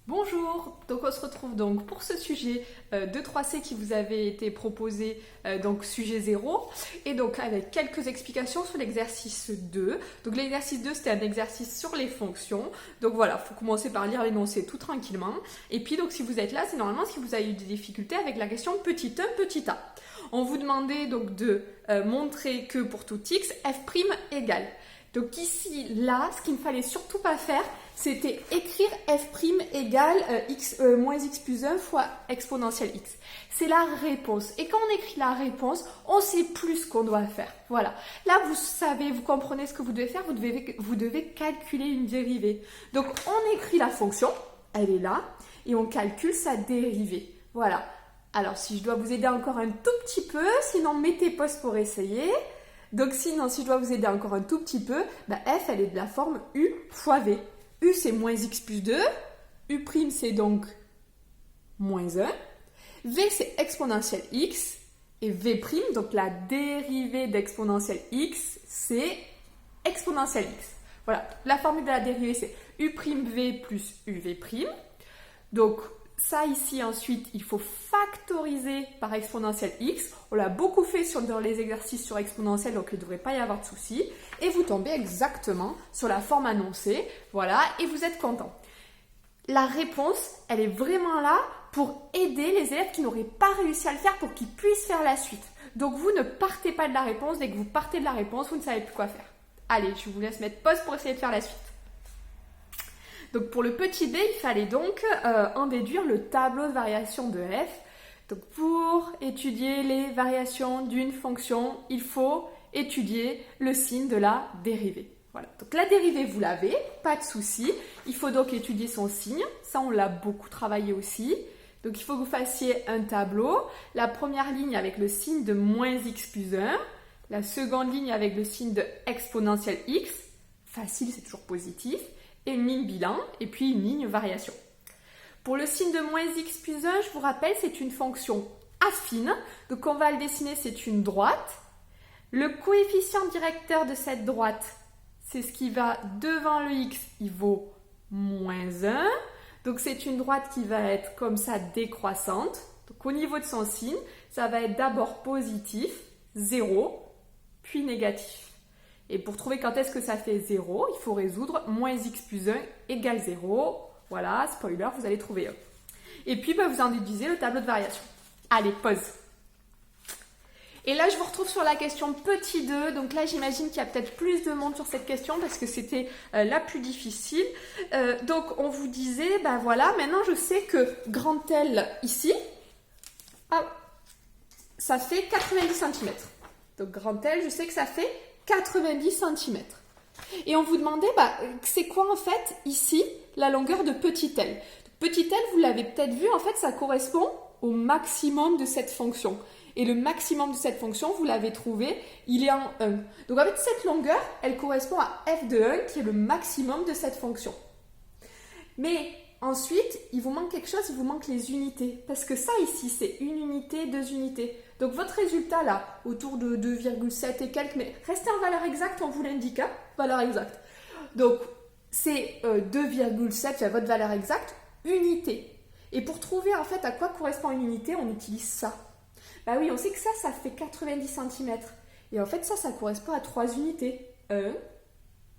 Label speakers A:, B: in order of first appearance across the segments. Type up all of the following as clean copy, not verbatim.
A: Bonjour, donc on se retrouve donc pour ce sujet de 3C qui vous avait été proposé, donc sujet 0, et donc avec quelques explications sur l'exercice 2. Donc l'exercice 2 c'était un exercice sur les fonctions, donc voilà, il faut commencer par lire l'énoncé tout tranquillement, et puis donc si vous êtes là, c'est normalement si vous avez eu des difficultés avec la question petit 1, petit a. On vous demandait donc de montrer que pour tout x, f' égale. Donc ici, là, ce qu'il ne fallait surtout pas faire, c'était écrire f' égale moins x plus 1 fois exponentielle x. C'est la réponse. Et quand on écrit la réponse, on sait plus ce qu'on doit faire. Voilà. Là, vous savez, vous comprenez ce que vous devez faire, vous devez calculer une dérivée. Donc, on écrit la fonction, elle est là, et on calcule sa dérivée. Voilà. Alors, si je dois vous aider encore un tout petit peu, sinon mettez pause pour essayer. Donc sinon, si je dois vous aider encore un tout petit peu, f, elle est de la forme u fois v. U, c'est moins x plus 2. U' c'est donc moins 1. V, c'est exponentielle x. Et v', donc la dérivée d'exponentielle x, c'est exponentielle x. Voilà, la formule de la dérivée, c'est u'v plus uv'. Donc, ça ici, ensuite, il faut factoriser par exponentielle x. On l'a beaucoup fait dans les exercices sur exponentielle, donc il ne devrait pas y avoir de souci. Et vous tombez exactement sur la forme annoncée. Voilà, et vous êtes content. La réponse, elle est vraiment là pour aider les élèves qui n'auraient pas réussi à le faire pour qu'ils puissent faire la suite. Donc vous ne partez pas de la réponse. Dès que vous partez de la réponse, vous ne savez plus quoi faire. Allez, je vous laisse mettre pause pour essayer de faire la suite. Donc pour le petit b, il fallait donc en déduire le tableau de variation de f. Donc pour étudier les variations d'une fonction, il faut étudier le signe de la dérivée. Voilà. Donc la dérivée, vous l'avez, pas de souci. Il faut donc étudier son signe. Ça, on l'a beaucoup travaillé aussi. Donc il faut que vous fassiez un tableau. La première ligne avec le signe de moins x plus 1. La seconde ligne avec le signe de exponentielle x. Facile, c'est toujours positif. Et une ligne bilan, et puis une ligne variation. Pour le signe de moins x plus 1, je vous rappelle, c'est une fonction affine. Donc on va le dessiner, c'est une droite. Le coefficient directeur de cette droite, c'est ce qui va devant le x, il vaut moins 1. Donc c'est une droite qui va être comme ça décroissante. Donc au niveau de son signe, ça va être d'abord positif, 0, puis négatif. Et pour trouver quand est-ce que ça fait 0, il faut résoudre moins x plus 1 égale 0. Voilà, spoiler, vous allez trouver 1. Et puis, vous en déduisez le tableau de variation. Allez, pause. Et là, je vous retrouve sur la question petit 2. Donc là, j'imagine qu'il y a peut-être plus de monde sur cette question parce que c'était la plus difficile. Donc, on vous disait, voilà, maintenant je sais que grand L ici, ça fait 90 cm. Donc, grand L, je sais que ça fait 90 cm. Et on vous demandait, c'est quoi en fait ici la longueur de petit l. Petit l, vous l'avez peut-être vu, en fait ça correspond au maximum de cette fonction. Et le maximum de cette fonction, vous l'avez trouvé, il est en 1. Donc en fait cette longueur, elle correspond à f de 1 qui est le maximum de cette fonction. Mais ensuite, il vous manque quelque chose, il vous manque les unités. Parce que ça ici, c'est une unité, 2 unités. Donc votre résultat là, autour de 2,7 et quelques, mais restez en valeur exacte, on vous l'indique, hein, valeur exacte. Donc c'est 2,7, c'est votre valeur exacte, unité. Et pour trouver en fait à quoi correspond une unité, on utilise ça. Oui, on sait que ça fait 90 cm. Et en fait, ça correspond à 3 unités. 1,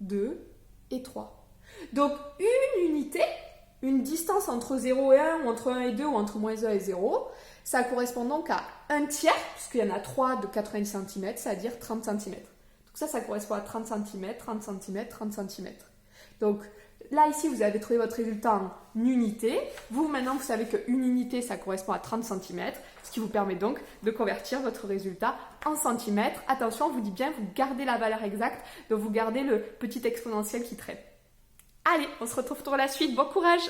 A: 2 et 3. Donc une unité, une distance entre 0 et 1, ou entre 1 et 2, ou entre moins 1 et 0, ça correspond donc à 1 tiers, puisqu'il y en a 3 de 90 cm, c'est-à-dire 30 cm. Donc ça correspond à 30 cm, 30 cm, 30 cm. Donc là, ici, vous avez trouvé votre résultat en unité. Vous, maintenant, vous savez qu'une unité, ça correspond à 30 cm, ce qui vous permet donc de convertir votre résultat en centimètres. Attention, on vous dit bien, vous gardez la valeur exacte, donc vous gardez le petit exponentiel qui traîne. Allez, on se retrouve pour la suite. Bon courage!